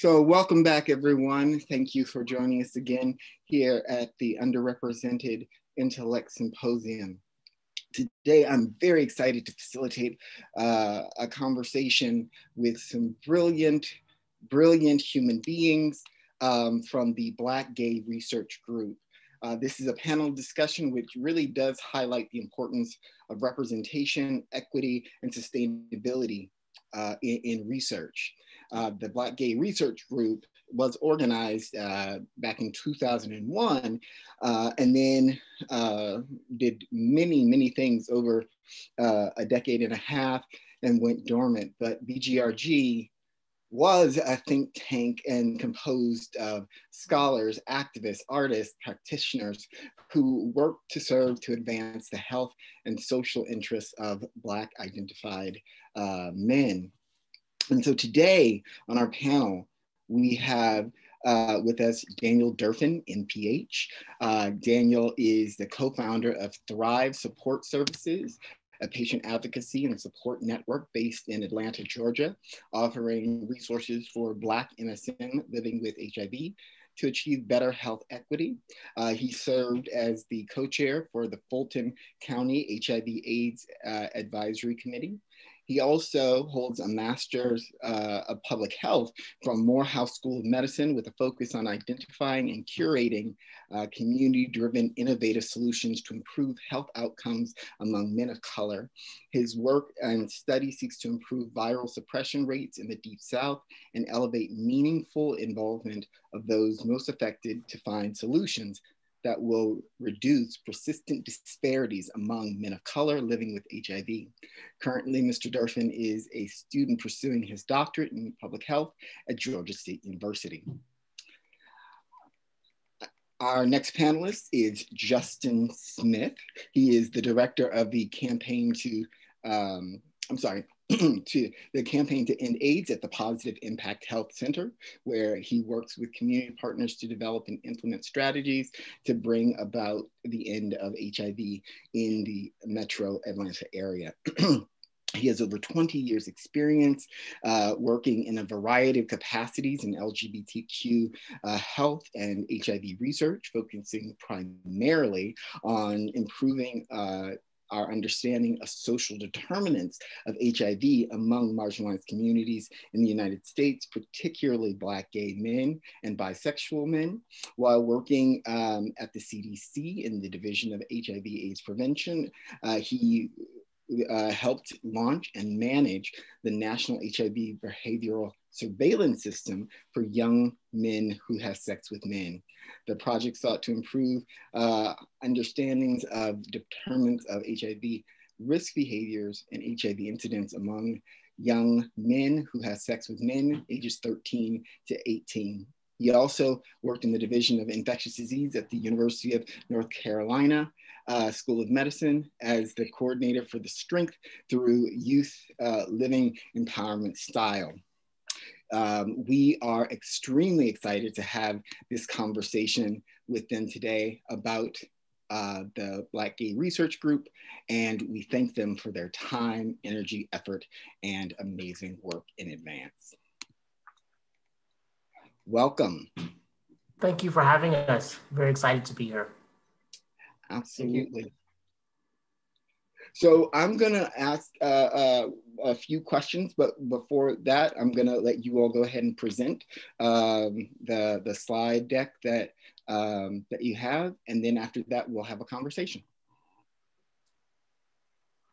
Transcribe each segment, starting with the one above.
So welcome back, everyone. Thank you for joining us again here at the Underrepresented Intellect Symposium. Today, I'm very excited to facilitate a conversation with some brilliant human beings from the Black Gay Research Group. This is a panel discussion which really does highlight the importance of representation, equity, and sustainability in research. The Black Gay Research Group was organized back in 2001 and then did many things over a decade and a half and went dormant. But BGRG was a think tank and composed of scholars, activists, artists, practitioners who worked to serve to advance the health and social interests of Black identified men. And so today on our panel, we have with us Daniel Durfin, NPH. Daniel is the co-founder of Thrive Support Services, a patient advocacy and support network based in Atlanta, Georgia, offering resources for Black MSM living with HIV to achieve better health equity. He served as the co-chair for the Fulton County HIV/AIDS Advisory Committee. He also holds a master's of public health from Morehouse School of Medicine with a focus on identifying and curating community-driven innovative solutions to improve health outcomes among men of color. His work and study seeks to improve viral suppression rates in the Deep South and elevate meaningful involvement of those most affected to find solutions that will reduce persistent disparities among men of color living with HIV. Currently, Mr. Durfin is a student pursuing his doctorate in public health at Georgia State University. Our next panelist is Justin Smith. He is the director of the campaign to the campaign to end AIDS at the Positive Impact Health Center, where he works with community partners to develop and implement strategies to bring about the end of HIV in the metro Atlanta area. He has over 20 years experience working in a variety of capacities in LGBTQ health and HIV research, focusing primarily on improving our understanding of social determinants of HIV among marginalized communities in the United States, particularly Black gay men and bisexual men. While working at the CDC in the Division of HIV/AIDS Prevention, he helped launch and manage the National HIV Behavioral Surveillance System for young men who have sex with men. The project sought to improve understandings of determinants of HIV risk behaviors and HIV incidents among young men who have sex with men ages 13 to 18. He also worked in the Division of Infectious Disease at the University of North Carolina School of Medicine as the coordinator for the Strength Through Youth Living Empowerment Style. We are extremely excited to have this conversation with them today about the Black Gay Research Group, and we thank them for their time, energy, effort, and amazing work in advance. Welcome. Thank you for having us. Very excited to be here. Absolutely. So I'm gonna ask a few questions, but before that, I'm gonna let you all go ahead and present the slide deck that you have, and then after that, we'll have a conversation.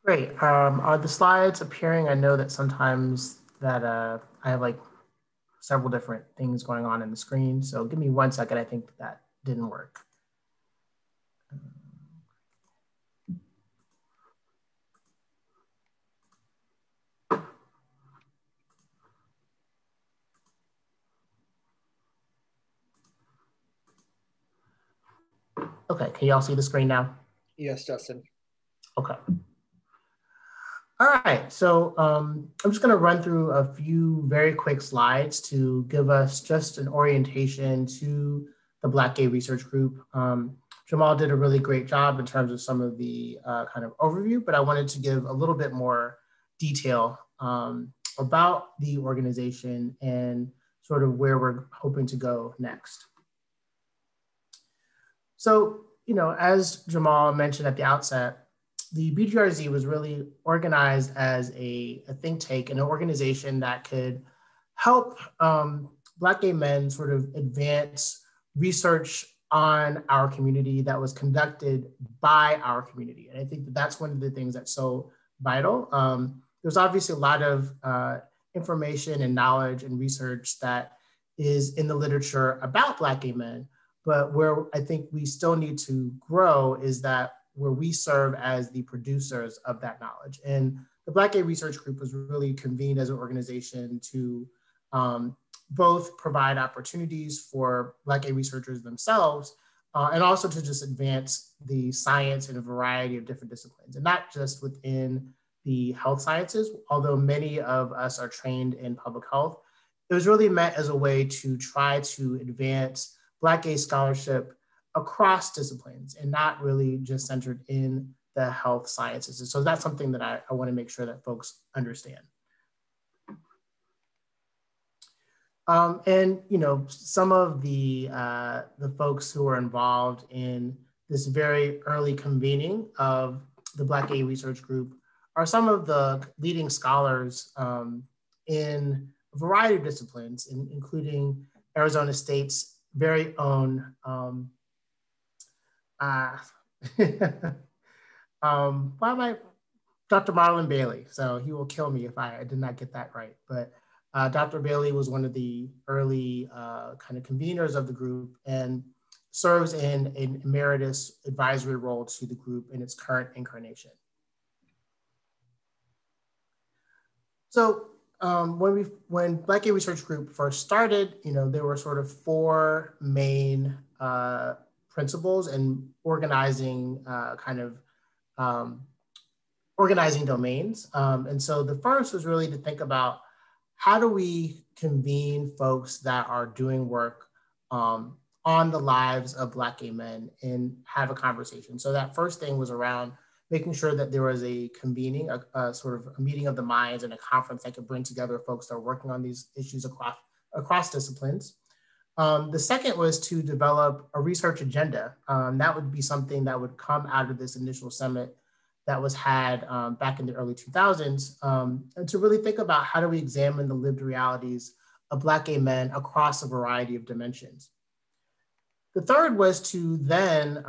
Great. Are the slides appearing? I know that sometimes that I have like several different things going on in the screen. So give me 1 second. I think that didn't work. Okay, can you all see the screen now? Yes, Justin. Okay. All right, so I'm just gonna run through a few very quick slides to give us just an orientation to the Black Gay Research Group. Jamal did a really great job in terms of some of the kind of overview, but I wanted to give a little bit more detail about the organization and sort of where we're hoping to go next. So, as Jamal mentioned at the outset, the BGRZ was really organized as a think tank and an organization that could help Black gay men sort of advance research on our community that was conducted by our community. And I think that that's one of the things that's so vital. There's obviously a lot of information and knowledge and research that is in the literature about Black gay men, but where I think we still need to grow is that where we serve as the producers of that knowledge. And the Black Gay Research Group was really convened as an organization to both provide opportunities for Black gay researchers themselves, and also to just advance the science in a variety of different disciplines, and not just within the health sciences, although many of us are trained in public health. It was really meant as a way to try to advance Black gay scholarship across disciplines and not really just centered in the health sciences. And so that's something that I want to make sure that folks understand. And some of the folks who are involved in this very early convening of the Black Gay Research Group are some of the leading scholars in a variety of disciplines, including Arizona State's very own Dr. Marlon Bailey. So he will kill me if I did not get that right. But Dr. Bailey was one of the early kind of conveners of the group and serves in an emeritus advisory role to the group in its current incarnation. So when Black Gay Research Group first started, there were sort of four main principles and organizing organizing domains. And so the first was really to think about how do we convene folks that are doing work on the lives of Black gay men and have a conversation. So that first thing was around making sure that there was a convening, a sort of a meeting of the minds and a conference that could bring together folks that are working on these issues across disciplines. The second was to develop a research agenda. That would be something that would come out of this initial summit that was had back in the early 2000s, and to really think about how do we examine the lived realities of Black gay men across a variety of dimensions. The third was to then,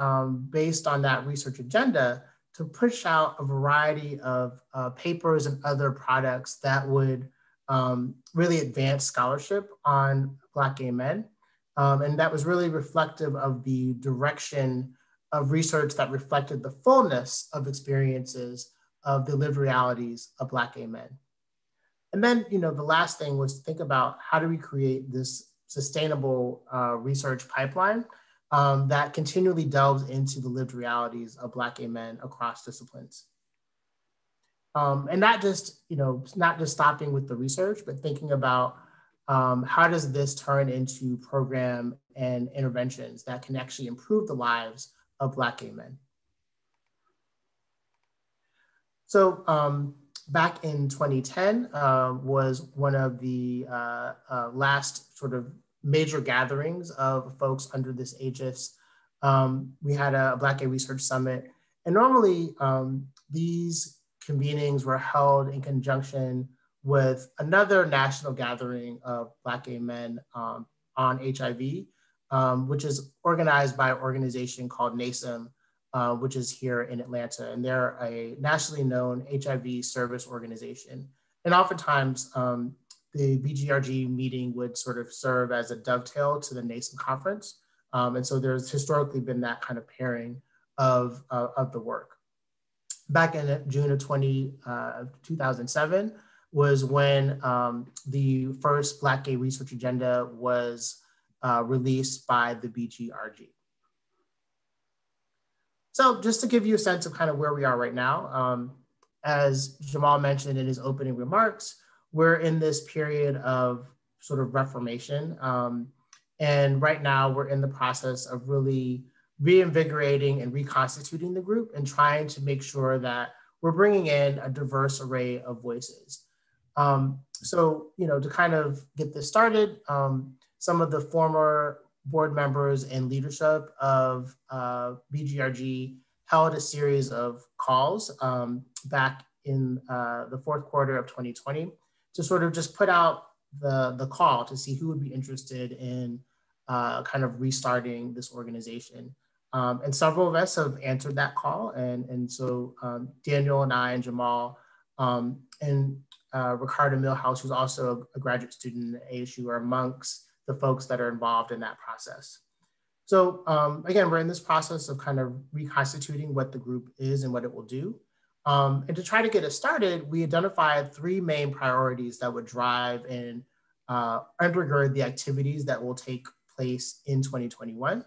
based on that research agenda, to push out a variety of papers and other products that would really advance scholarship on Black gay men. And that was really reflective of the direction of research that reflected the fullness of experiences of the lived realities of Black gay men. And then, the last thing was to think about how do we create this sustainable research pipeline that continually delves into the lived realities of Black gay men across disciplines. And not just stopping with the research, but thinking about how does this turn into program and interventions that can actually improve the lives of Black gay men. So back in 2010 was one of the last sort of major gatherings of folks under this aegis. We had a Black Gay Research Summit, and normally these convenings were held in conjunction with another national gathering of Black gay men on HIV, which is organized by an organization called NASEM, which is here in Atlanta. And they're a nationally known HIV service organization. And oftentimes the BGRG meeting would sort of serve as a dovetail to the NASEM conference. And so there's historically been that kind of pairing of the work. Back in June of 2007 was when the first Black Gay Research Agenda was released by the BGRG. So just to give you a sense of kind of where we are right now, as Jamal mentioned in his opening remarks, we're in this period of sort of reformation. And right now we're in the process of really reinvigorating and reconstituting the group and trying to make sure that we're bringing in a diverse array of voices. So, to kind of get this started, some of the former board members and leadership of BGRG held a series of calls back in the fourth quarter of 2020 to sort of just put out the call to see who would be interested in kind of restarting this organization. And several of us have answered that call. And so Daniel and I and Jamal and Ricardo Milhouse, who's also a graduate student at ASU, are amongst the folks that are involved in that process. So again, we're in this process of kind of reconstituting what the group is and what it will do. And to try to get it started, we identified three main priorities that would drive and undergird the activities that will take place in 2021.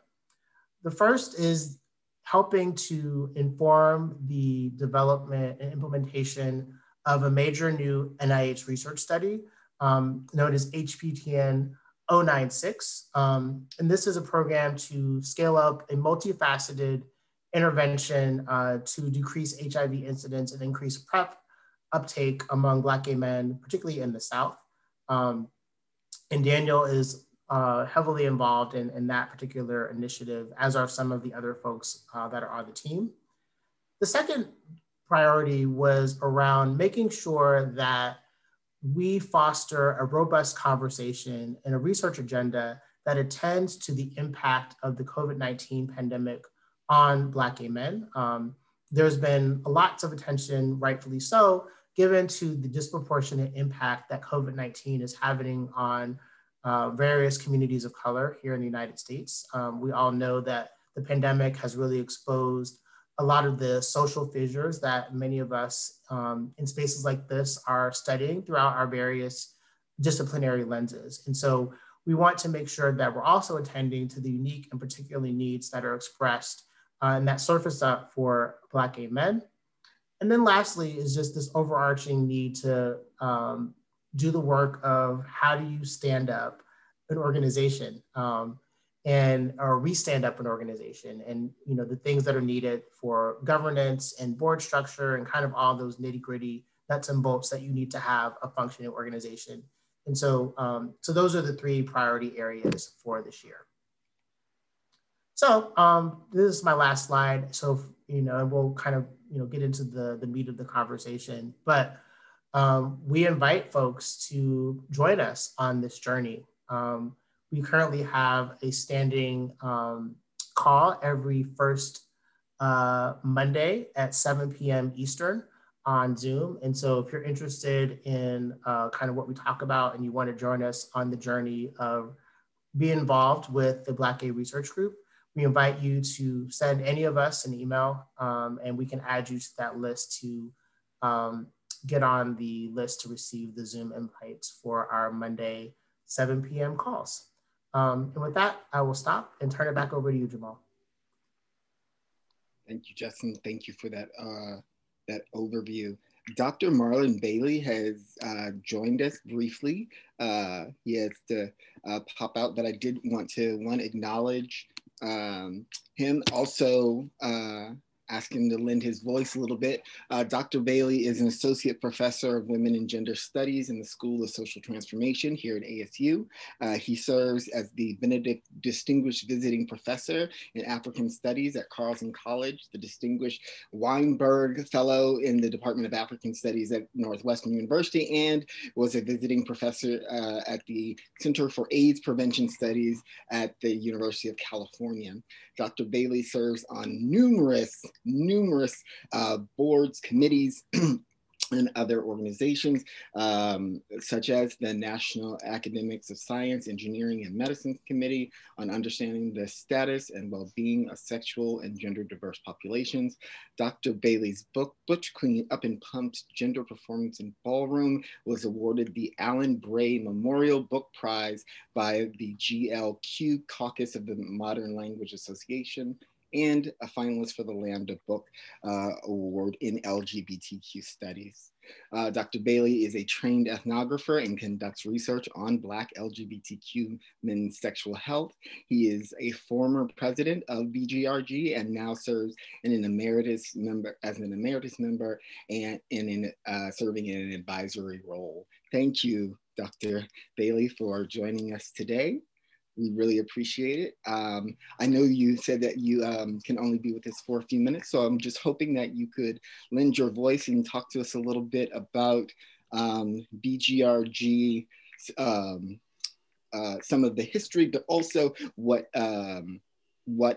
The first is helping to inform the development and implementation of a major new NIH research study known as HPTN 096. And this is a program to scale up a multifaceted intervention to decrease HIV incidence and increase PrEP uptake among Black gay men, particularly in the South. And Daniel is heavily involved in that particular initiative, as are some of the other folks that are on the team. The second priority was around making sure that we foster a robust conversation and a research agenda that attends to the impact of the COVID-19 pandemic on Black gay men. There's been lots of attention, rightfully so, given to the disproportionate impact that COVID-19 is having on various communities of color here in the United States. We all know that the pandemic has really exposed a lot of the social fissures that many of us in spaces like this are studying throughout our various disciplinary lenses. And so we want to make sure that we're also attending to the unique and particularly needs that are expressed and that surface up for Black gay men. And then lastly is just this overarching need to do the work of how do you stand up an organization or re-stand up an organization, and the things that are needed for governance and board structure and kind of all those nitty-gritty nuts and bolts that you need to have a functioning organization. And so, so those are the three priority areas for this year. So this is my last slide. So, we'll kind of, get into the meat of the conversation, but we invite folks to join us on this journey. We currently have a standing call every first Monday at 7 p.m. Eastern on Zoom. And so if you're interested in kind of what we talk about and you want to join us on the journey of being involved with the Black Gay Research Group, we invite you to send any of us an email and we can add you to that list to get on the list to receive the Zoom invites for our Monday 7 p.m. calls. And with that, I will stop and turn it back over to you, Jamal. Thank you, Justin. Thank you for that, that overview. Dr. Marlon Bailey has joined us briefly. He has to pop out, but I did want to, acknowledge him. Also, ask him to lend his voice a little bit. Dr. Bailey is an associate professor of women and gender studies in the School of Social Transformation here at ASU. He serves as the Benedict Distinguished Visiting Professor in African Studies at Carleton College, the Distinguished Weinberg Fellow in the Department of African Studies at Northwestern University, and was a visiting professor at the Center for AIDS Prevention Studies at the University of California. Dr. Bailey serves on numerous boards, committees, and other organizations, such as the National Academics of Science, Engineering, and Medicine Committee on Understanding the Status and Well-Being of Sexual and Gender Diverse Populations. Dr. Bailey's book, Butch Queen Up and Pumped, Gender Performance in Ballroom, was awarded the Alan Bray Memorial Book Prize by the GLQ Caucus of the Modern Language Association, and a finalist for the Lambda Book Award in LGBTQ Studies. Dr. Bailey is a trained ethnographer and conducts research on Black LGBTQ men's sexual health. He is a former president of BGRG and now serves as an emeritus member and serving in an advisory role Thank you, Dr. Bailey, for joining us today. We really appreciate it. I know you said that you can only be with us for a few minutes, so I'm just hoping that you could lend your voice and talk to us a little bit about BGRG, some of the history, but also what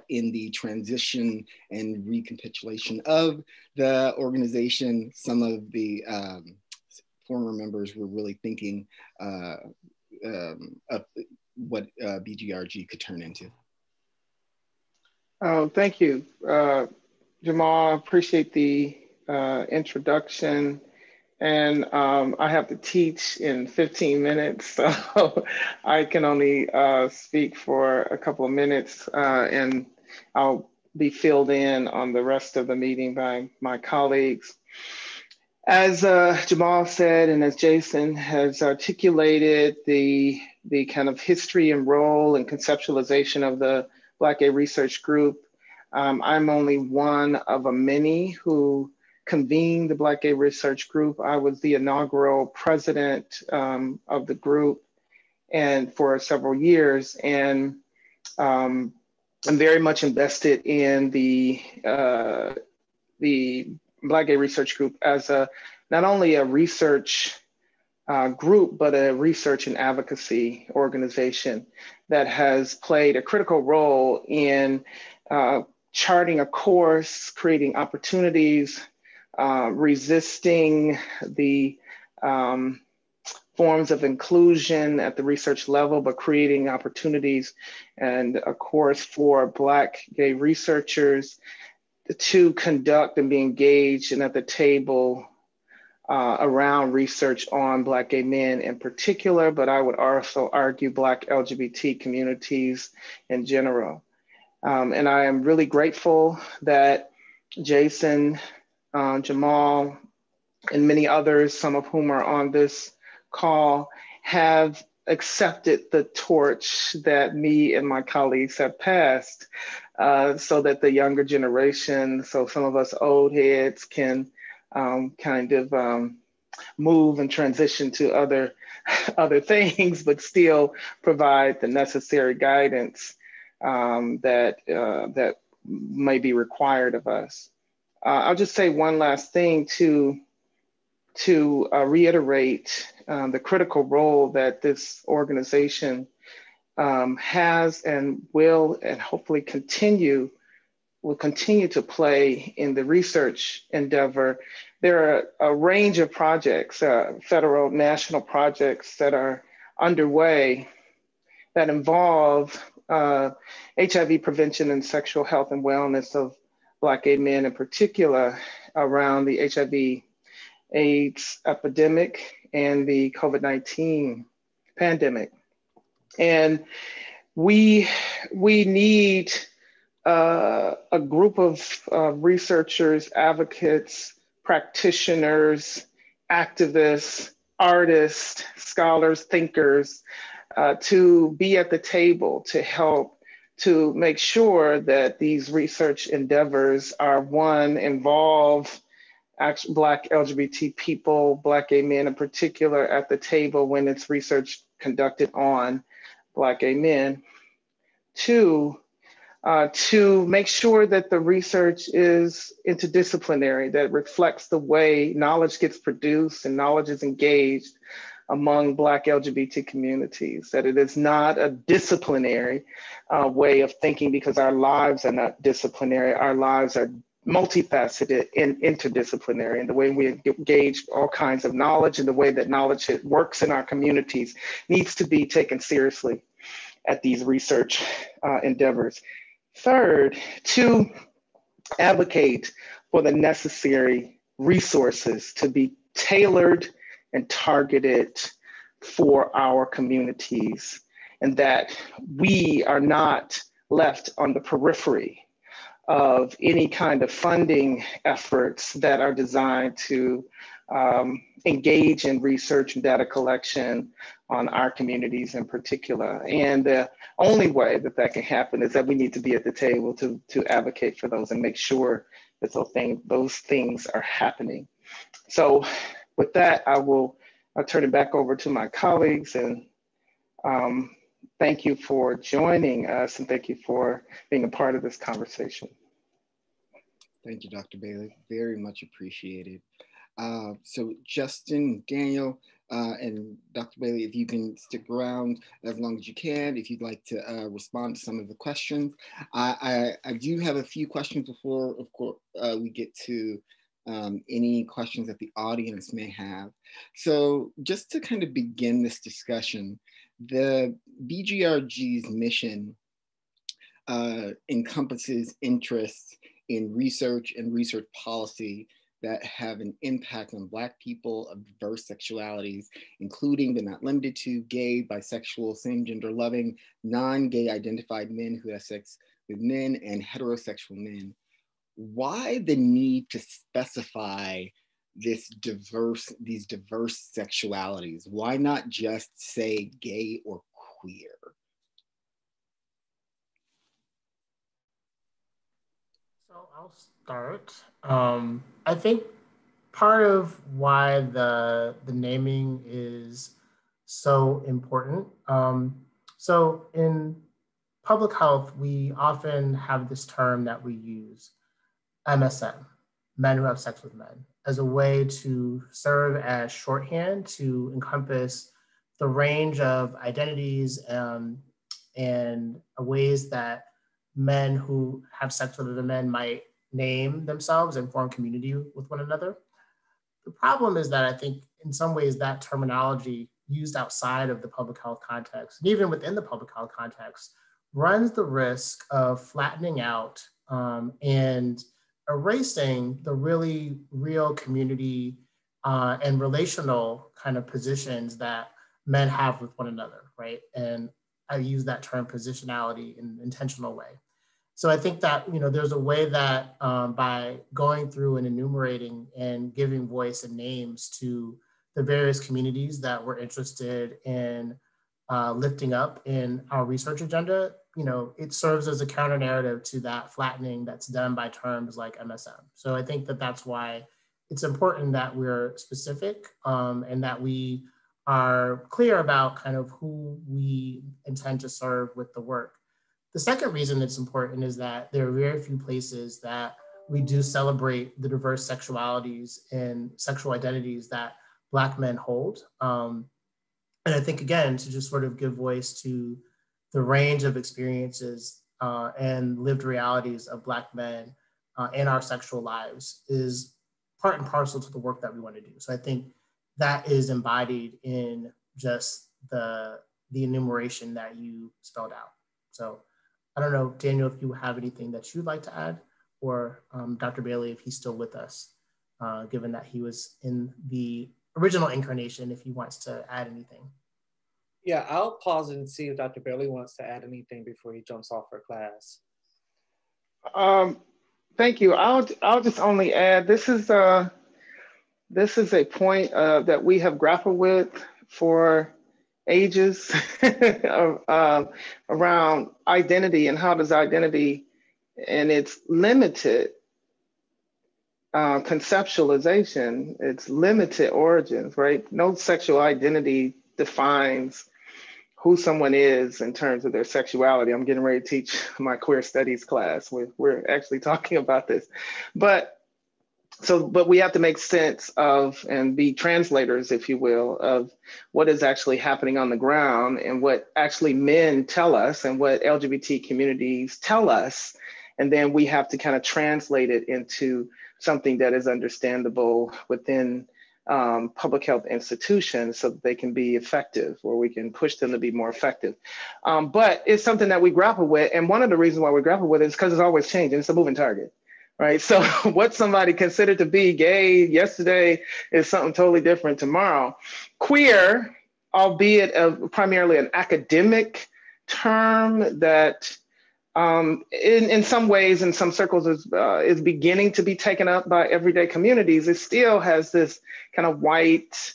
in the transition and recapitulation of the organization, some of the former members were really thinking of what BGRG could turn into. Thank you, Jamal. I appreciate the introduction. And I have to teach in 15 minutes, so I can only speak for a couple of minutes, and I'll be filled in on the rest of the meeting by my colleagues. As Jamal said, and as Jason has articulated, the kind of history and role and conceptualization of the Black Gay Research Group, I'm only one of a many who convened the Black Gay Research Group. I was the inaugural president of the group and for several years. And I'm very much invested in the Black Gay Research Group as not only a research group, but a research and advocacy organization that has played a critical role in charting a course, creating opportunities, resisting the forms of inclusion at the research level, but creating opportunities and a course for Black gay researchers to conduct and be engaged and at the table around research on Black gay men in particular, but I would also argue Black LGBT communities in general. And I am really grateful that Jason, Jamal, and many others, some of whom are on this call, have accepted the torch that me and my colleagues have passed so that the younger generation, so some of us old heads can kind of move and transition to other things, but still provide the necessary guidance that may be required of us. I'll just say one last thing to reiterate the critical role that this organization has and will, and hopefully will continue to play in the research endeavor. There are a range of projects, federal, national projects that are underway that involve HIV prevention and sexual health and wellness of Black gay men in particular around the HIV/AIDS epidemic and the COVID-19 pandemic. And we need a group of researchers, advocates, practitioners, activists, artists, scholars, thinkers, to be at the table to help to make sure that these research endeavors are, one, involve Black LGBT people, Black gay men in particular, at the table when it's research conducted on Black gay men. Two, to make sure that the research is interdisciplinary, that reflects the way knowledge gets produced and knowledge is engaged among Black LGBT communities, that it is not a disciplinary way of thinking, because our lives are not disciplinary. Our lives are multifaceted and interdisciplinary, and the way we engage all kinds of knowledge and the way that knowledge works in our communities needs to be taken seriously at these research endeavors. Third, to advocate for the necessary resources to be tailored and targeted for our communities, and that we are not left on the periphery of any kind of funding efforts that are designed to engage in research and data collection on our communities in particular. And the only way that that can happen is that we need to be at the table to advocate for those and make sure that those things are happening. So with that, I will I'll turn it back over to my colleagues, and thank you for joining us, and thank you for being a part of this conversation. Thank you, Dr. Bailey. Very much appreciated. So Justin, Daniel, and Dr. Bailey, if you can stick around as long as you can, if you'd like to respond to some of the questions. I do have a few questions before, of course, we get to any questions that the audience may have. So just to kind of begin this discussion, the BGRG's mission encompasses interests in research and research policy that have an impact on Black people of diverse sexualities, including but not limited to gay, bisexual, same-gender loving, non-gay identified men who have sex with men, and heterosexual men. Why the need to specify these diverse sexualities? Why not just say gay or queer? So I'll start. I think part of why the naming is so important. So in public health, we often have this term that we use, MSM, men who have sex with men, as a way to serve as shorthand to encompass the range of identities and ways that men who have sex with other men might name themselves and form community with one another. The problem is that I think in some ways that terminology used outside of the public health context, and even within the public health context, runs the risk of flattening out and erasing the really real community and relational kind of positions that men have with one another, right? And I use that term positionality in an intentional way. So I think that there's a way that by going through and enumerating and giving voice and names to the various communities that we're interested in lifting up in our research agenda, it serves as a counter narrative to that flattening that's done by terms like MSM. So I think that that's why it's important that we're specific and that we are clear about kind of who we intend to serve with the work. The second reason it's important is that there are very few places that we do celebrate the diverse sexualities and sexual identities that Black men hold. And I think, again, to just sort of give voice to the range of experiences and lived realities of Black men in our sexual lives is part and parcel to the work that we want to do. So I think that is embodied in just the enumeration that you spelled out. So I don't know, Daniel, if you have anything that you'd like to add, or Dr. Bailey, if he's still with us, given that he was in the original incarnation, if he wants to add anything. Yeah, I'll pause and see if Dr. Bailey wants to add anything before he jumps off for class. Thank you. I'll just only add, this is a point that we have grappled with for ages around identity and how does identity and its limited conceptualization, its limited origins, right? No sexual identity defines who someone is in terms of their sexuality. I'm getting ready to teach my queer studies class. We're actually talking about this, but we have to make sense of and be translators, if you will, of what is actually happening on the ground and what actually men tell us and what LGBT communities tell us. And then we have to kind of translate it into something that is understandable within public health institutions so that they can be effective, or we can push them to be more effective. But it's something that we grapple with. And one of the reasons why we grapple with it is because it's always changing. It's a moving target. Right. So what somebody considered to be gay yesterday is something totally different tomorrow. Queer, albeit primarily an academic term that in some ways, in some circles is beginning to be taken up by everyday communities. It still has this kind of white,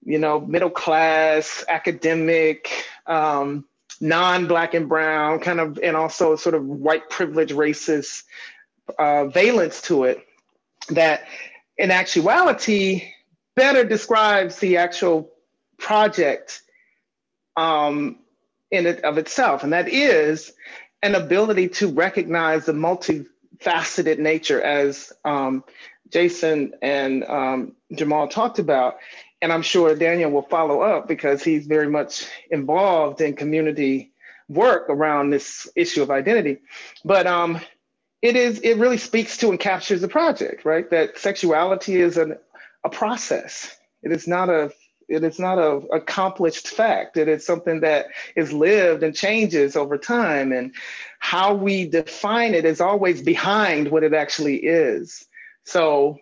middle class, academic, non-Black and brown kind of, and also sort of white privilege racist valence to it that in actuality better describes the actual project in it of itself. And that is an ability to recognize the multifaceted nature, as Jason and Jamal talked about. And I'm sure Daniel will follow up because he's very much involved in community work around this issue of identity. But it really speaks to and captures the project, right? That sexuality is a process. It is not a accomplished fact. It is something that is lived and changes over time. And how we define it is always behind what it actually is. So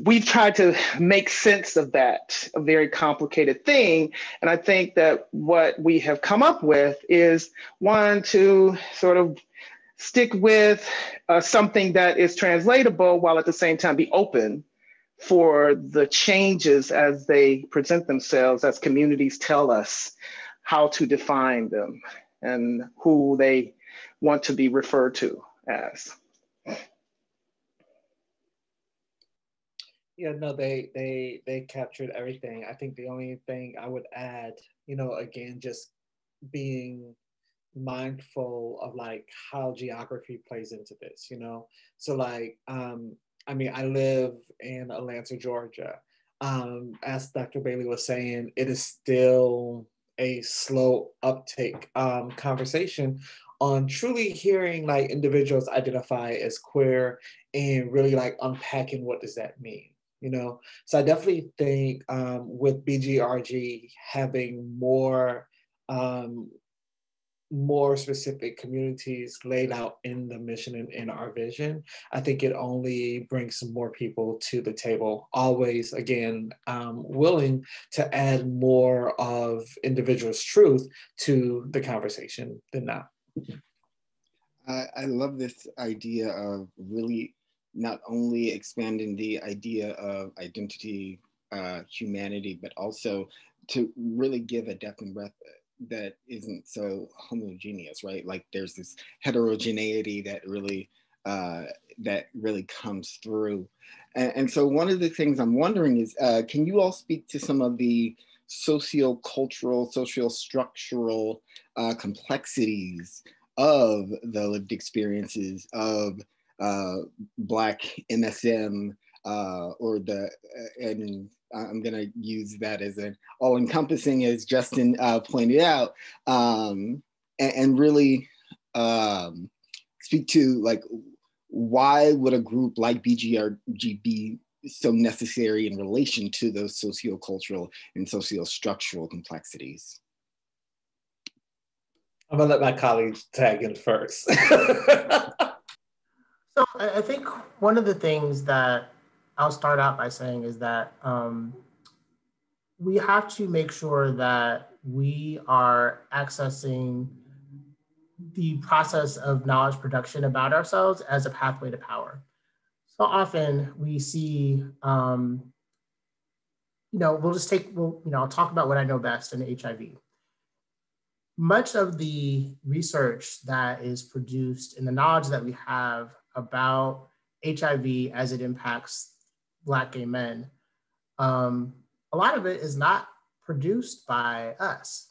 we've tried to make sense of that, a very complicated thing. And I think that what we have come up with is one, to sort of stick with something that is translatable while at the same time be open for the changes as they present themselves, as communities tell us how to define them and who they want to be referred to as. Yeah, no, they captured everything. I think the only thing I would add, again, just being mindful of like how geography plays into this, So like, I live in Atlanta, Georgia. As Dr. Bailey was saying, it is still a slow uptake conversation on truly hearing like individuals identify as queer and really like unpacking what does that mean. So I definitely think with BGRG having more specific communities laid out in the mission and in our vision, I think it only brings some more people to the table. Always, again, willing to add more of individuals' truth to the conversation than not. I love this idea of really not only expanding the idea of identity, humanity, but also to really give a depth and breadth that isn't so homogeneous, right? Like there's this heterogeneity that really comes through. And so one of the things I'm wondering is, can you all speak to some of the socio-cultural, social-structural complexities of the lived experiences of Black MSM, and I'm going to use that as an all-encompassing, as Justin pointed out, and really speak to like, why would a group like BGRG be so necessary in relation to those sociocultural and socio-structural complexities? I'm gonna let my colleagues tag in first. So I think one of the things that I'll start out by saying is that we have to make sure that we are accessing the process of knowledge production about ourselves as a pathway to power. So often we see, I'll talk about what I know best in HIV. Much of the research that is produced and the knowledge that we have about HIV as it impacts Black gay men, a lot of it is not produced by us.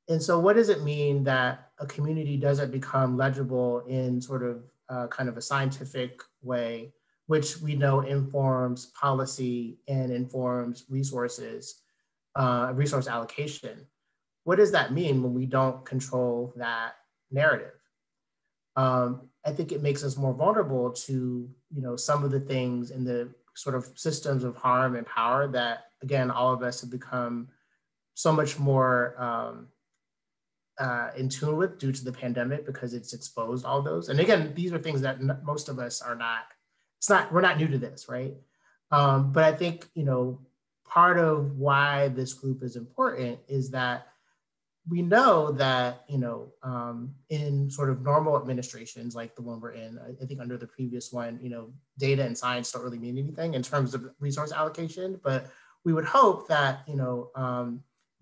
And so what does it mean that a community doesn't become legible in sort of kind of a scientific way, which we know informs policy and informs resources, resource allocation? What does that mean when we don't control that narrative? I think it makes us more vulnerable to, some of the things in the sort of systems of harm and power that, again, all of us have become so much more in tune with due to the pandemic, because it's exposed all those. And again, these are things that most of us are not, we're not new to this, right? But I think, part of why this group is important is that we know that, in sort of normal administrations like the one we're in, I think under the previous one, data and science don't really mean anything in terms of resource allocation, but we would hope that,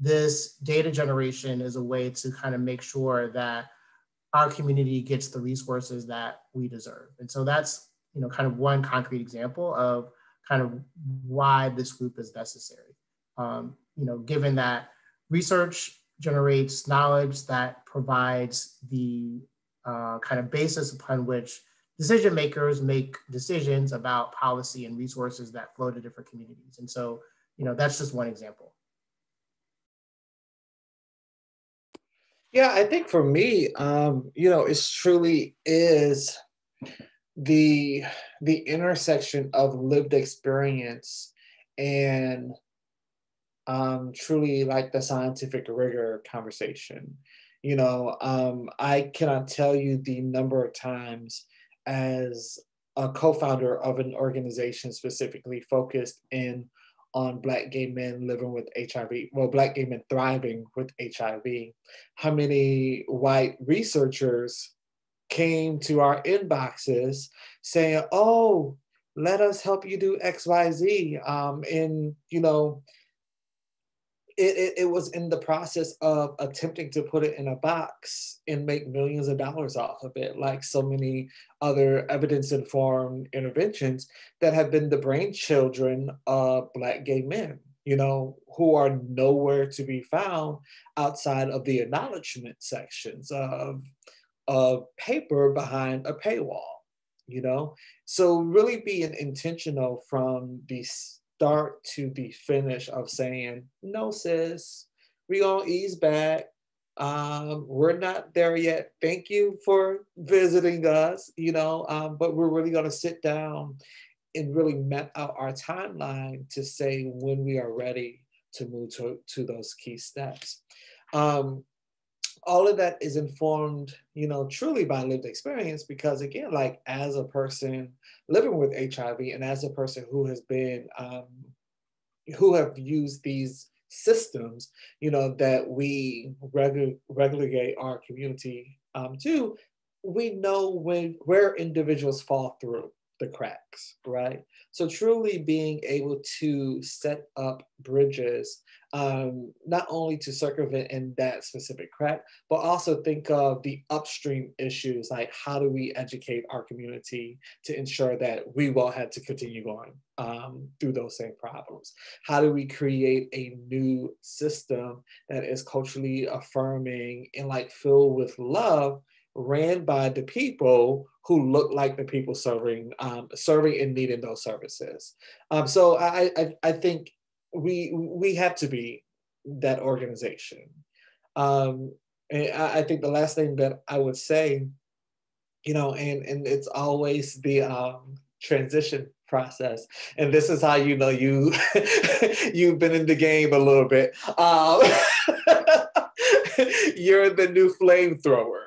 this data generation is a way to kind of make sure that our community gets the resources that we deserve. And so that's, kind of one concrete example of kind of why this group is necessary. Given that research generates knowledge that provides the kind of basis upon which decision makers make decisions about policy and resources that flow to different communities. And so, that's just one example. Yeah, I think for me, it truly is the intersection of lived experience and truly like the scientific rigor conversation. I cannot tell you the number of times as a co-founder of an organization specifically focused on Black gay men living with HIV, well, Black gay men thriving with HIV, how many white researchers came to our inboxes saying, oh, let us help you do XYZ. It was in the process of attempting to put it in a box and make millions of dollars off of it, like so many other evidence-informed interventions that have been the brainchildren of Black gay men, who are nowhere to be found outside of the acknowledgement sections of paper behind a paywall, So really being intentional from the start to the finish of saying, no, sis, we gonna ease back. We're not there yet. Thank you for visiting us, but we're really gonna sit down and really map out our timeline to say when we are ready to move to those key steps. All of that is informed, truly by lived experience, because again, like as a person living with HIV and as a person who has been, who have used these systems, that we regulate our community to, we know where individuals fall through the cracks, right? So truly being able to set up bridges, not only to circumvent in that specific crack, but also think of the upstream issues, like how do we educate our community to ensure that we won't have to continue going through those same problems? How do we create a new system that is culturally affirming and like filled with love, ran by the people who look like the people serving and needing those services? So I think we have to be that organization. And I think the last thing that I would say, and it's always the transition process. And this is how you've been in the game a little bit. You're the new flamethrower.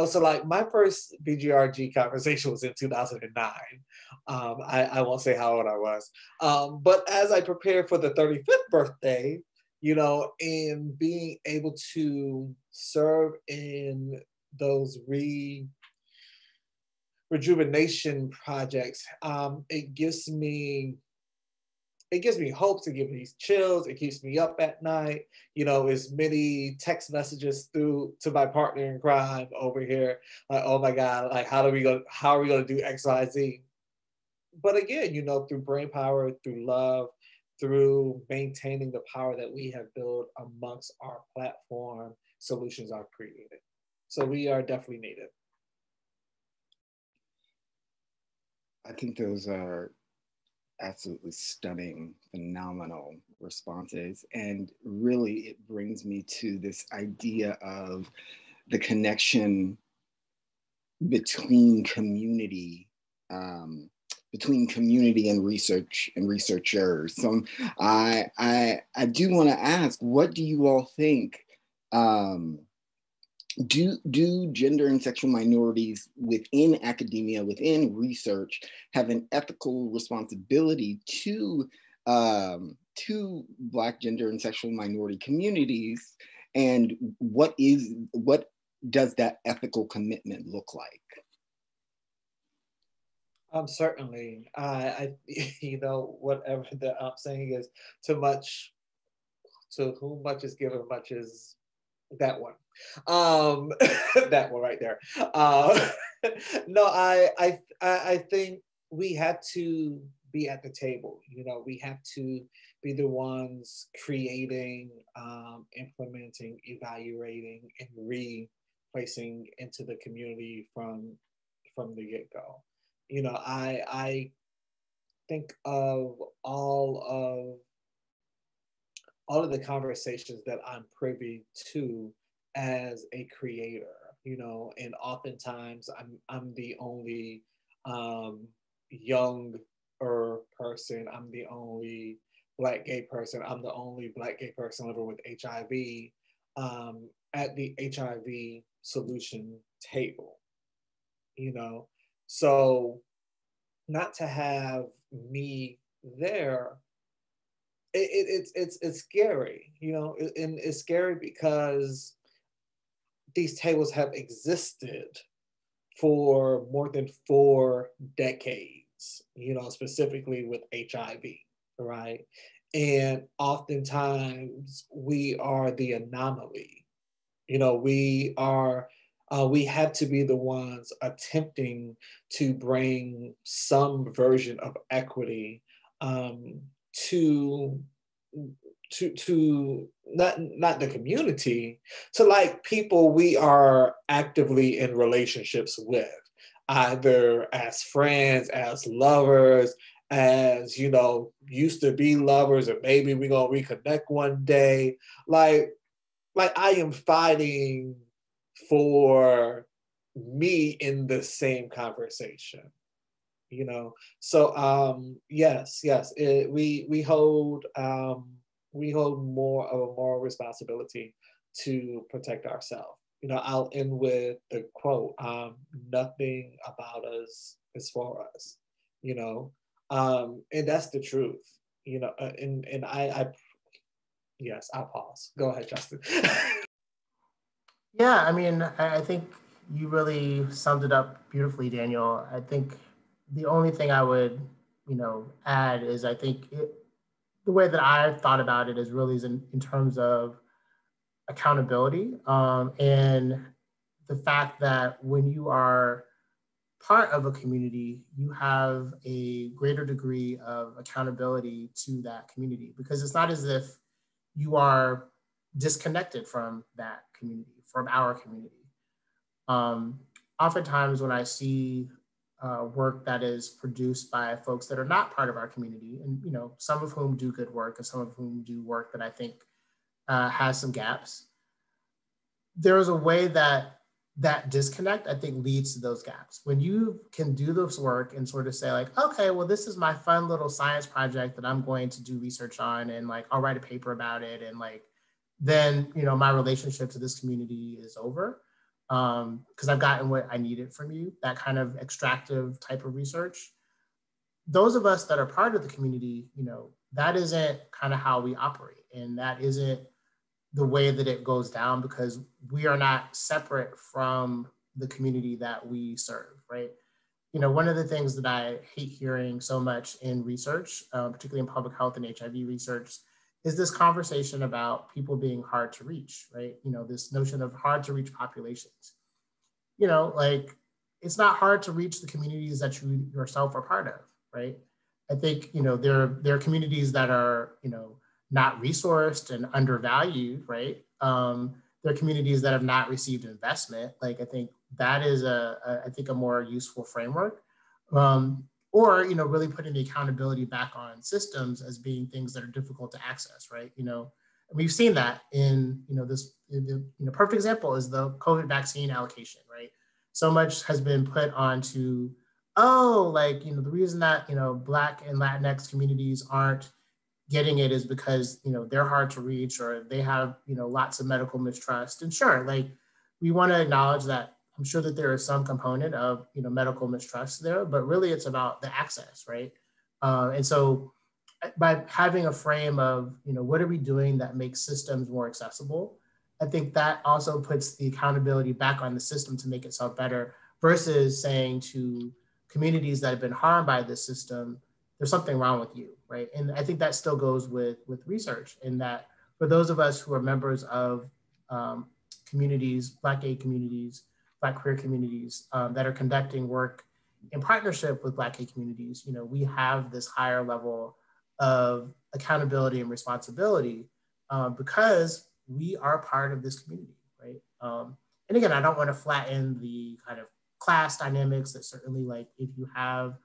So like my first BGRG conversation was in 2009. I won't say how old I was. But as I prepared for the 35th birthday, and being able to serve in those rejuvenation projects, it gives me hope, to give me chills. It keeps me up at night. As many text messages to my partner in crime over here, like, oh my God, like how are we gonna do X, Y, Z? But again, through brain power, through love, through maintaining the power that we have built amongst our platform, solutions are created. So we are definitely needed. I think those are absolutely stunning, phenomenal responses. And really, it brings me to this idea of the connection between community and research and researchers. So I do want to ask, what do you all think? Do gender and sexual minorities within academia, within research, have an ethical responsibility to Black gender and sexual minority communities? And what does that ethical commitment look like? Certainly, I whatever the saying is, to whom much is given, much is that one. That one right there. No, I think we have to be at the table. We have to be the ones creating, implementing, evaluating, and replacing into the community from the get-go. I think of all of the conversations that I'm privy to as a creator, and oftentimes I'm the only younger person. I'm the only Black gay person. I'm the only Black gay person living with HIV at the HIV solution table, So not to have me there, it's scary, and it's scary because these tables have existed for more than 4 decades, specifically with HIV, right? And oftentimes we are the anomaly. We have to be the ones attempting to bring some version of equity to not the community, to like people we are actively in relationships with, either as friends, as lovers, as used to be lovers, and maybe we're gonna reconnect one day. Like I am fighting for me in the same conversation. So yes, we hold more of a moral responsibility to protect ourselves. I'll end with the quote, nothing about us is for us, and that's the truth. And I yes, I'll pause. Go ahead, Justin. Yeah, I mean, I think you really summed it up beautifully, Daniel. I think the only thing I would, add is I think the way that I've thought about it is really in terms of accountability, and the fact that when you are part of a community, you have a greater degree of accountability to that community, because it's not as if you are disconnected from that community, from our community. Um, Oftentimes when I see work that is produced by folks that are not part of our community, and some of whom do good work and some of whom do work that I think has some gaps, there is a way that disconnect, I think, leads to those gaps. When you can do this work and sort of say like, okay, well, this is my fun little science project that I'm going to do research on, and like, I'll write a paper about it. And like, then, my relationship to this community is over, because I've gotten what I needed from you, that kind of extractive type of research. Those of us that are part of the community, that isn't kind of how we operate. And that isn't the way that it goes down, because we are not separate from the community that we serve, right? One of the things that I hate hearing so much in research, particularly in public health and HIV research, is this conversation about people being hard to reach, right? This notion of hard to reach populations. Like, it's not hard to reach the communities that you yourself are part of, right? I think, there are communities that are, not resourced and undervalued, right? There are communities that have not received investment. Like, I think that is a more useful framework. Or, really putting the accountability back on systems as being things that are difficult to access, right? And we've seen that in, perfect example is the COVID vaccine allocation, right? So much has been put onto, the reason that, Black and Latinx communities aren't getting it is because, they're hard to reach, or they have, lots of medical mistrust. And sure, like, we want to acknowledge that. I'm sure that there is some component of, medical mistrust there, but really it's about the access, right? And so by having a frame of, what are we doing that makes systems more accessible, I think that also puts the accountability back on the system to make itself better, versus saying to communities that have been harmed by this system, there's something wrong with you, right? And I think that still goes with research, in that for those of us who are members of communities, Black gay communities, Black queer communities, that are conducting work in partnership with Black gay communities, you know, we have this higher level of accountability and responsibility because we are part of this community, right? And again, I don't want to flatten the kind of class dynamics that certainly, like, if you have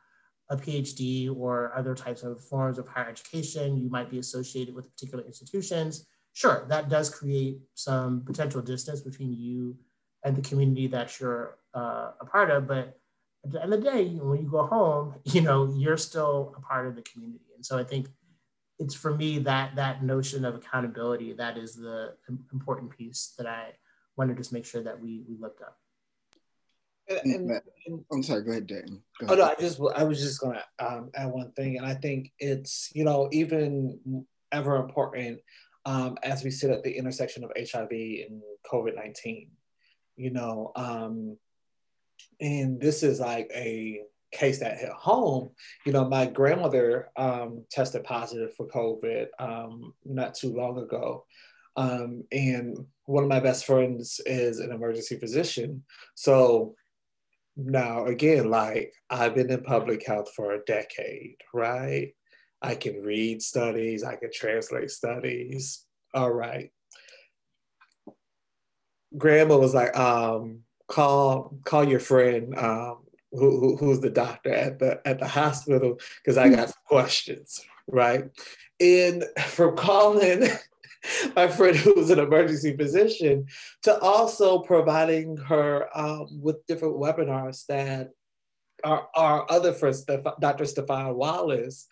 a PhD or other types of forms of higher education, you might be associated with particular institutions. Sure, that does create some potential distance between you and the community that you're a part of. But at the end of the day, when you go home, you know, you're still a part of the community. And so I think it's, for me, that notion of accountability, that is the important piece that I want to just make sure that we looked up. I'm sorry, go ahead, Dan. Go Oh ahead. no, I was just gonna add one thing, and I think it's, you know, even ever important as we sit at the intersection of HIV and COVID-19, you know, and this is like a case that hit home. You know, my grandmother tested positive for COVID not too long ago. And one of my best friends is an emergency physician. So now, again, like, I've been in public health for a decade, right? I can read studies, I can translate studies. All right. Grandma was like, call your friend who's the doctor at the hospital, because I got some questions, right? And from calling my friend who was an emergency physician to also providing her with different webinars that our other friend, Dr. Stefan Wallace,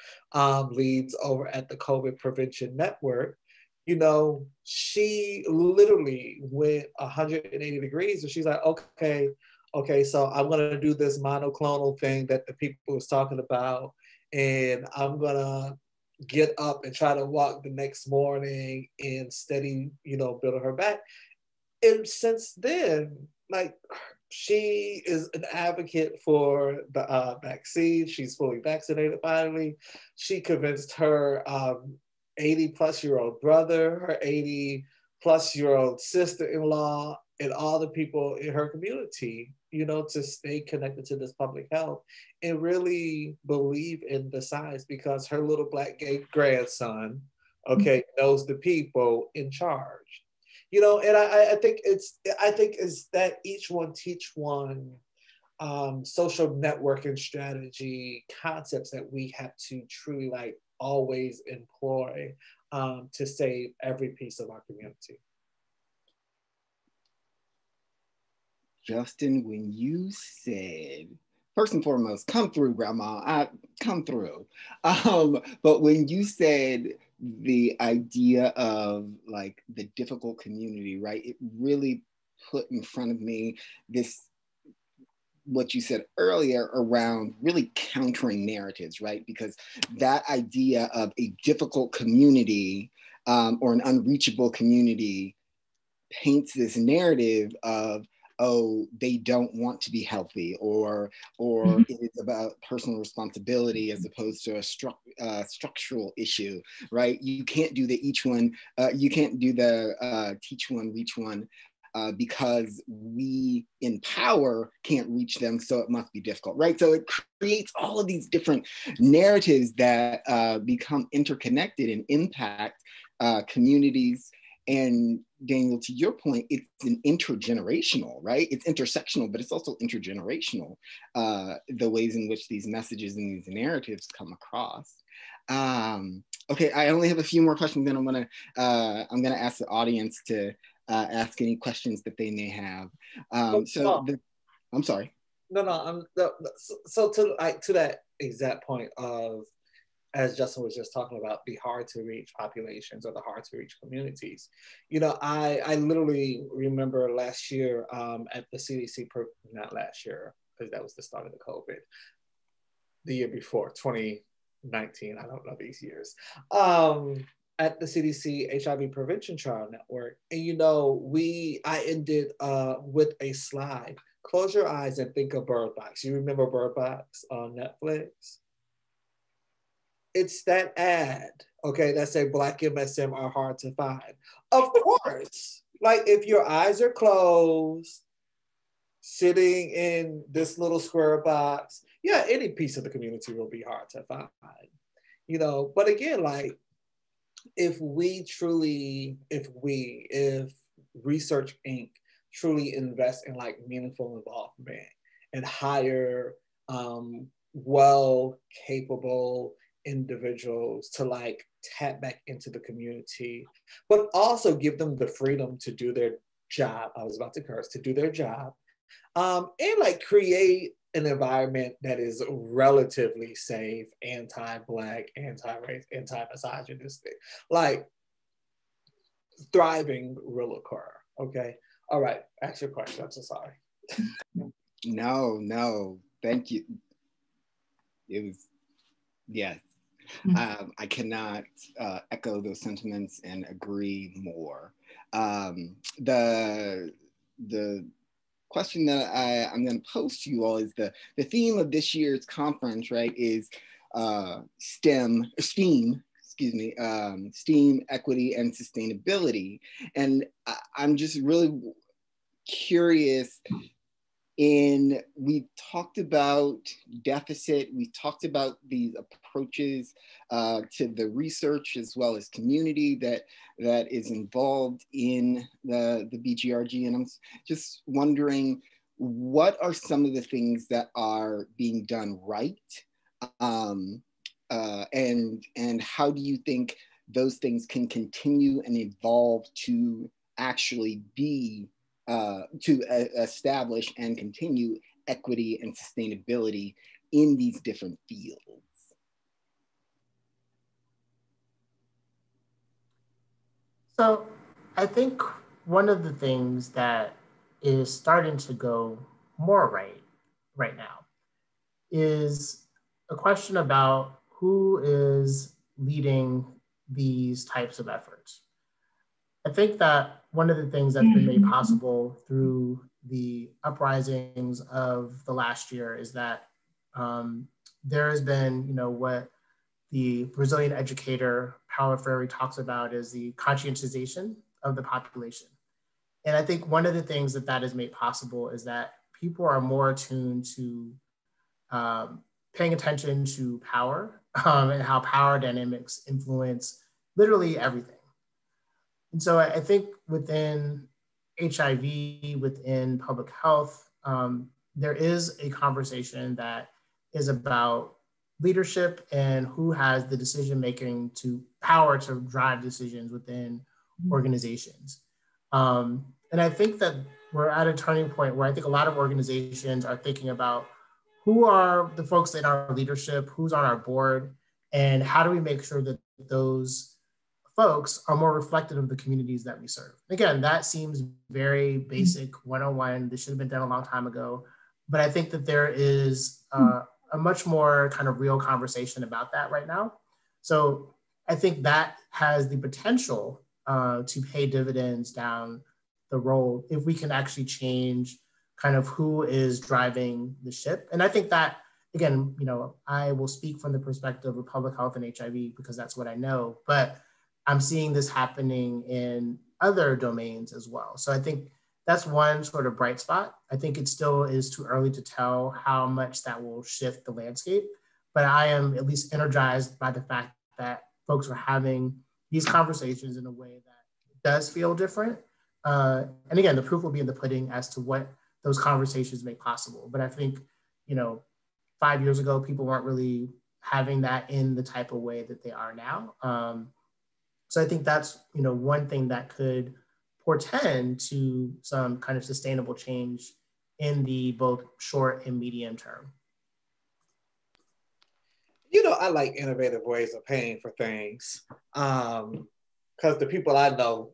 leads over at the COVID Prevention Network. You know, she literally went 180 degrees, and she's like, okay, so I'm gonna do this monoclonal thing that the people was talking about, and I'm gonna get up and try to walk the next morning and steady, you know, build her back. And since then, like, she is an advocate for the vaccine. She's fully vaccinated finally. She convinced her 80 plus year old brother, her 80 plus year old sister-in-law, and all the people in her community, you know, to stay connected to this public health and really believe in the science, because her little Black gay grandson, okay, knows the people in charge. You know, and I think it's that each one teach one social networking strategy concepts that we have to truly, like, always employ to save every piece of our community. Justin, when you said, first and foremost, come through, Grandma, come through. But when you said the idea of, like, the difficult community, right, it really put in front of me this, what you said earlier around really countering narratives, right? Because that idea of a difficult community or an unreachable community paints this narrative of, oh, they don't want to be healthy, or it is about personal responsibility as opposed to a structural issue, right? You can't do the you can't do the teach one, reach one, because we in power can't reach them, so it must be difficult, right? So it creates all of these different narratives that become interconnected and impact communities. And Daniel, to your point, it's an intergenerational, right? It's intersectional, but it's also intergenerational, the ways in which these messages and these narratives come across. Okay, I only have a few more questions, then I'm gonna ask the audience to ask any questions that they may have. I'm sorry. So to that exact point of, as Justin was just talking about, the hard to reach populations or the hard to reach communities. You know, I literally remember last year at the CDC, not last year, because that was the start of the COVID, the year before, 2019, I don't know these years, at the CDC HIV Prevention Trial Network. And, you know, I ended with a slide. Close your eyes and think of Bird Box. You remember Bird Box on Netflix? It's that ad, okay, that say Black MSM are hard to find. Of course, like, if your eyes are closed, sitting in this little square box, yeah, any piece of the community will be hard to find, you know. But again, like if Research Inc. truly invest in like meaningful involvement and hire well capable individuals to like tap back into the community, but also give them the freedom to do their job. I was about to curse, to do their job, and like create an environment that is relatively safe, anti-Black, anti-race, anti-misogynistic, like thriving will occur. Okay. All right. Ask your question. I'm so sorry. No, thank you. It was, yes. I cannot echo those sentiments and agree more. The question that I'm going to pose to you all is the theme of this year's conference, right, is STEAM, equity, and sustainability. And I'm just really curious. We talked about deficit, we talked about these approaches to the research as well as community that is involved in the BGRG. And I'm just wondering, what are some of the things that are being done right? And how do you think those things can continue and evolve to actually be to establish and continue equity and sustainability in these different fields? So I think one of the things that is starting to go more right now is a question about who is leading these types of efforts. I think that one of the things that's been made possible through the uprisings of the last year is that there has been, what the Brazilian educator Paulo Freire talks about is the conscientization of the population. And I think one of the things that has made possible is that people are more attuned to paying attention to power and how power dynamics influence literally everything. And so I think within HIV, within public health, there is a conversation that is about leadership and who has the decision-making to power to drive decisions within organizations. And I think that we're at a turning point where I think a lot of organizations are thinking about who are the folks in our leadership, who's on our board, and how do we make sure that those folks are more reflective of the communities that we serve. Again, that seems very basic, 101. This should have been done a long time ago. But I think that there is a much more kind of real conversation about that right now. So I think that has the potential to pay dividends down the road if we can actually change kind of who is driving the ship. And I think that, again, I will speak from the perspective of public health and HIV because that's what I know, but I'm seeing this happening in other domains as well. So I think that's one sort of bright spot. I think it still is too early to tell how much that will shift the landscape, but I am at least energized by the fact that folks are having these conversations in a way that does feel different. And again, the proof will be in the pudding as to what those conversations make possible. But I think, 5 years ago, people weren't really having that in the type of way that they are now. So I think that's, one thing that could portend to some kind of sustainable change in the both short and medium term. I like innovative ways of paying for things because the people I know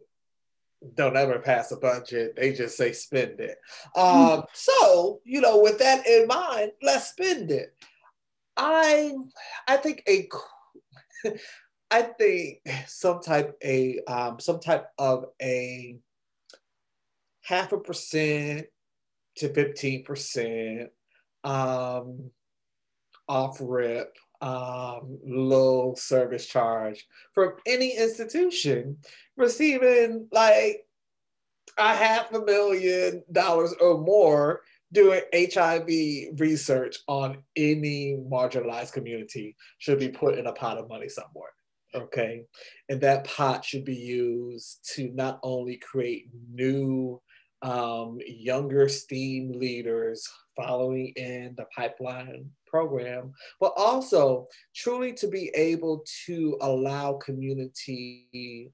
don't ever pass a budget. They just say spend it. So, with that in mind, let's spend it. I think some type of a 0.5% to 15% off rip, low service charge from any institution receiving like $500,000 or more doing HIV research on any marginalized community should be put in a pot of money somewhere, okay? And that pot should be used to not only create new, younger STEAM leaders following in the pipeline program, but also truly to be able to allow community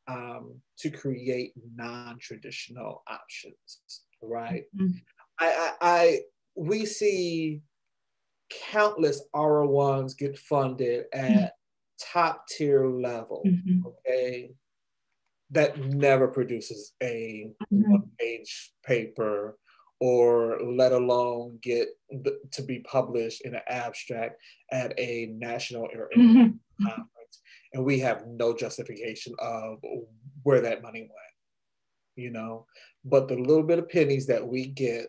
to create non-traditional options, right? Mm-hmm. We see countless R01s get funded at top tier level, okay, that never produces a one-page paper or let alone get to be published in an abstract at a national or conference. And we have no justification of where that money went, you know? But the little bit of pennies that we get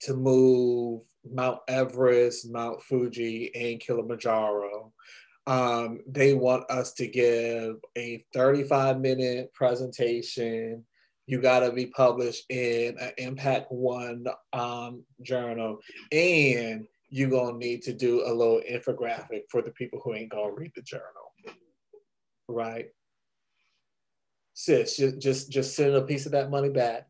to move Mount Everest, Mount Fuji, and Kilimanjaro, they want us to give a 35-minute presentation. You got to be published in an Impact One journal, and you're going to need to do a little infographic for the people who ain't going to read the journal, right? Sis, just send a piece of that money back.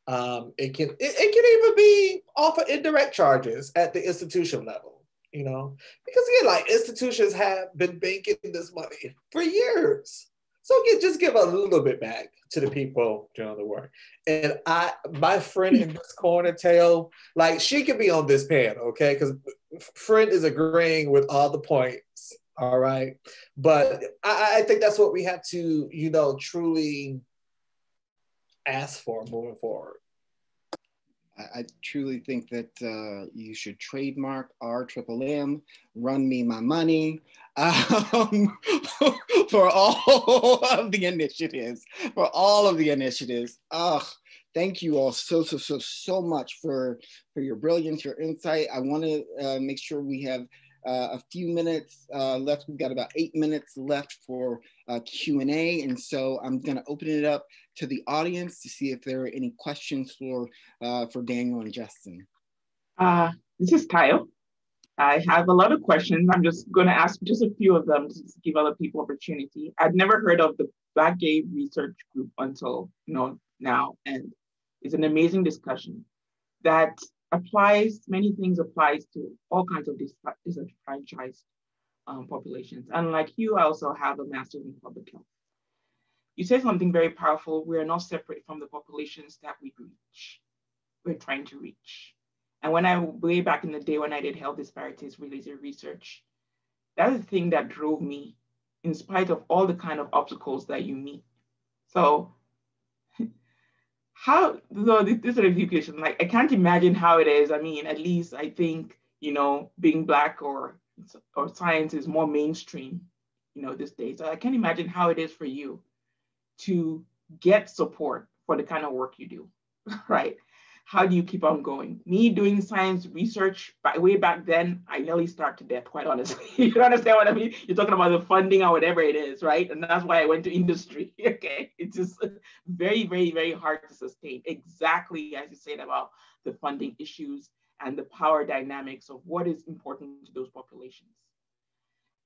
It can even be off of indirect charges at the institution level, you know, because again, like institutions have been banking this money for years. So again, just give a little bit back to the people doing the work. And my friend in this corner, Teo, like she could be on this panel, okay? Because friend is agreeing with all the points, all right? But I think that's what we have to, you know, truly ask for moving forward. I truly think that you should trademark RMMM, run me my money, for all of the initiatives, Thank you all so much for your brilliance, your insight. I want to make sure we have a few minutes left. We've got about 8 minutes left for Q&A. And so I'm going to open it up to the audience to see if there are any questions for Daniel and Justin. This is Kyle. I have a lot of questions. I'm just going to ask just a few of them to give other people opportunity. I'd never heard of the Black Gay Research Group until now, and it's an amazing discussion that many things applies to all kinds of disenfranchised populations. And like you, I also have a master's in public health. You said something very powerful. We are not separate from the populations that we're trying to reach. And way back in the day when I did health disparities related research, that's the thing that drove me in spite of all the kind of obstacles that you meet. So this education, like I can't imagine how it is. I mean, at least I think, being Black or science is more mainstream, this day. So I can't imagine how it is for you to get support for the kind of work you do, right? How do you keep on going? Me doing science research way back then, I nearly starved to death, quite honestly. You understand what I mean? You're talking about the funding or whatever it is, right? And that's why I went to industry, okay? It's just very, very, very hard to sustain. Exactly as you said about the funding issues and the power dynamics of what is important to those populations.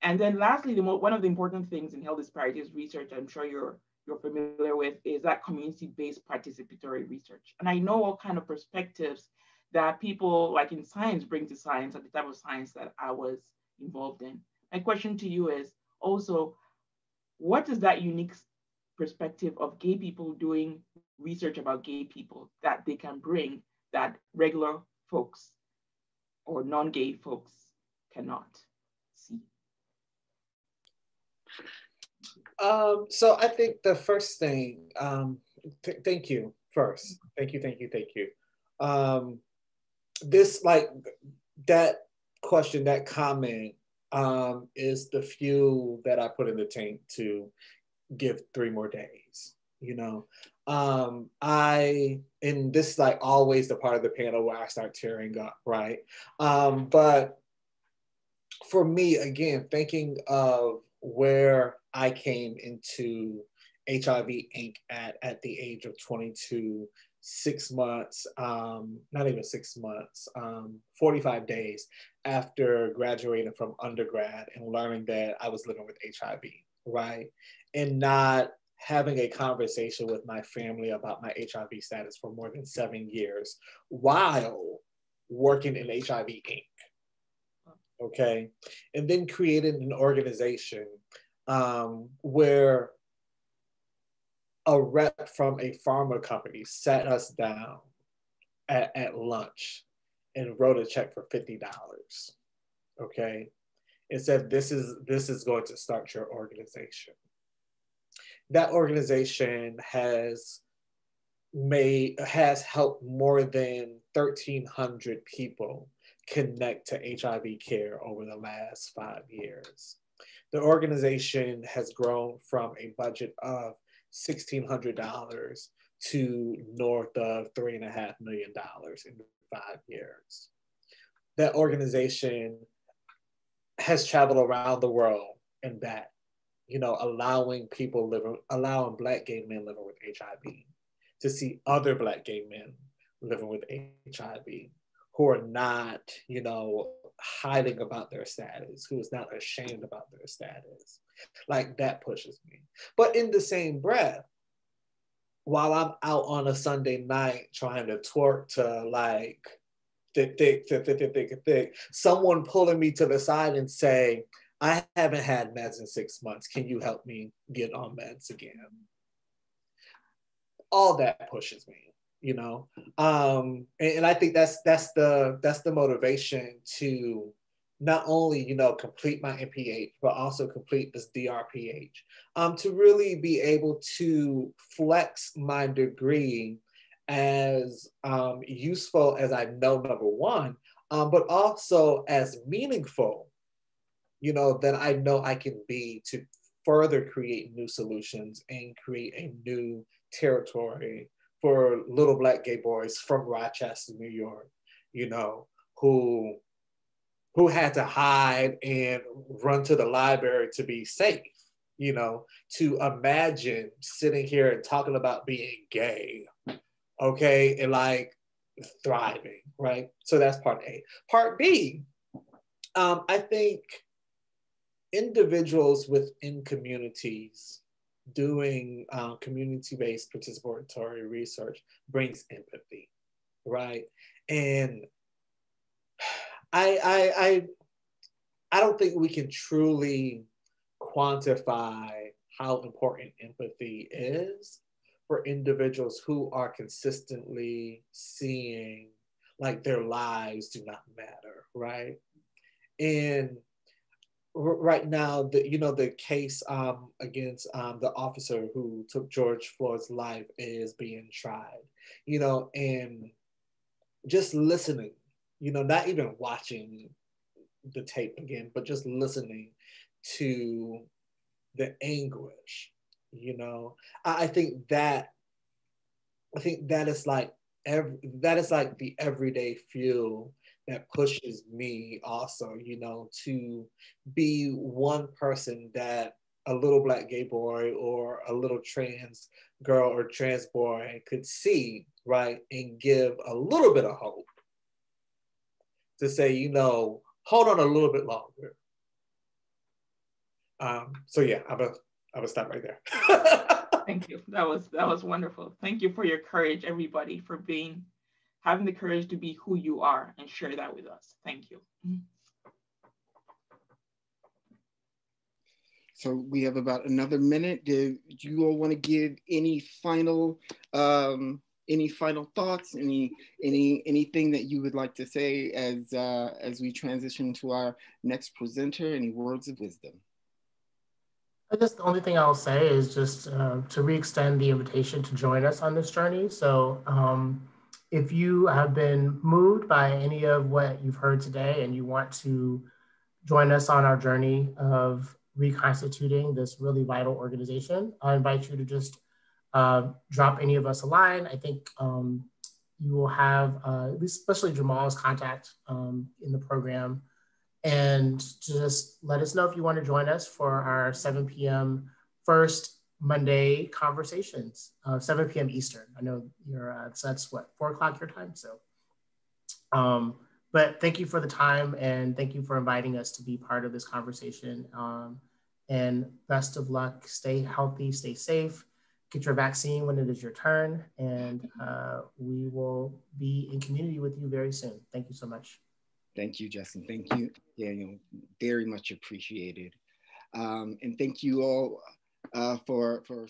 And then lastly, one of the important things in health disparities research, I'm sure you're familiar with, is that community-based participatory research. And I know all kind of perspectives that people like in science bring to science at the type of science that I was involved in. My question to you is also, what is that unique perspective of gay people doing research about gay people that they can bring that regular folks or non-gay folks cannot see? So I think the first thing, thank you first. Thank you. This, like, that question, that comment is the fuel that I put in the tank to give 3 more days, and this is like always the part of the panel where I start tearing up, right? But for me, again, thinking of where I came into HIV Inc. at the age of 22, 6 months, not even 6 months, 45 days after graduating from undergrad and learning that I was living with HIV, right? And not having a conversation with my family about my HIV status for more than 7 years while working in HIV Inc. Okay. And then created an organization where a rep from a pharma company sat us down at lunch and wrote a check for $50. Okay. And said, this is going to start your organization. That organization has helped more than 1,300 people connect to HIV care over the last 5 years. The organization has grown from a budget of $1,600 to north of $3.5 million in 5 years. That organization has traveled around the world and back, allowing Black gay men living with HIV to see other Black gay men living with HIV who are not, hiding about their status, who is not ashamed about their status. Like, that pushes me. But in the same breath, while I'm out on a Sunday night trying to twerk to like thick, someone pulling me to the side and say, I haven't had meds in 6 months. Can you help me get on meds again? All that pushes me, and I think that's the motivation to not only, complete my MPH, but also complete this DRPH, to really be able to flex my degree as useful as I know, number one, but also as meaningful, that I know I can be to further create new solutions and create a new territory for little Black gay boys from Rochester, New York, who had to hide and run to the library to be safe, to imagine sitting here and talking about being gay, okay, and like thriving, right? So that's part A. Part B, I think individuals within communities doing community-based participatory research brings empathy, right? And I don't think we can truly quantify how important empathy is for individuals who are consistently seeing like their lives do not matter, right? And right now, the case against the officer who took George Floyd's life is being tried, and just listening, not even watching the tape again, but just listening to the anguish, I think that is like the everyday fuel that pushes me also, to be one person that a little Black gay boy or a little trans girl or trans boy could see, right? And give a little bit of hope to say, hold on a little bit longer. So yeah, I'm gonna stop right there. Thank you. That was wonderful. Thank you for your courage, everybody, for having the courage to be who you are and share that with us. Thank you. So we have about another minute. Do you all want to give any final thoughts? Anything that you would like to say as we transition to our next presenter? Any words of wisdom? I guess the only thing I'll say is just to re-extend the invitation to join us on this journey. So if you have been moved by any of what you've heard today and you want to join us on our journey of reconstituting this really vital organization, I invite you to just drop any of us a line. I think you will have, at least especially Jamal's contact in the program, and just let us know if you want to join us for our 7 p.m. first Monday conversations, 7 p.m. Eastern. I know you're, so that's what, 4 o'clock your time? So, but thank you for the time and thank you for inviting us to be part of this conversation. And best of luck, stay healthy, stay safe, get your vaccine when it is your turn, and we will be in community with you very soon. Thank you so much. Thank you, Justin. Thank you, Daniel. Very much appreciated. And thank you all for